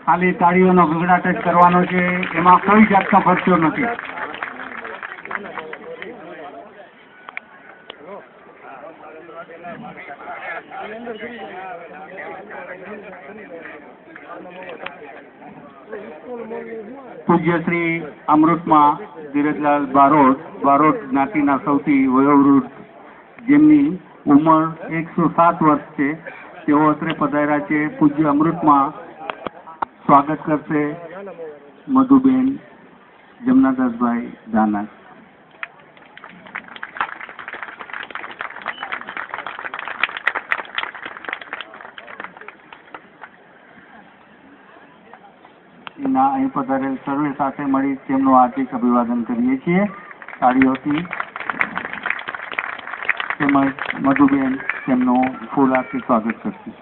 ખાલી તાળીઓનો ગગડાટ જ કરવાનો છે, એમાં કોઈ જાતનો ખર્ચો નથી. પૂજ્ય શ્રી અમૃતમાં ધીરજલાલ બારોટ જ્ઞાતિના સૌથી વયોવૃદ્ધ, જેમની ઉંમર 107 વર્ષ છે, તેઓ અત્રે પધાર્યા છે. પૂજ્ય અમૃતમાં સ્વાગત કરશે મધુબેન જમનાદાસભાઈ દાનક. અહીં પધારેલ સર્વે સાથે મળી તેમનું હાર્દિક અભિવાદન કરીએ છીએ તાળીઓથી. તેમજ મધુબેન તેમનું ફૂલહારથી સ્વાગત કરશે.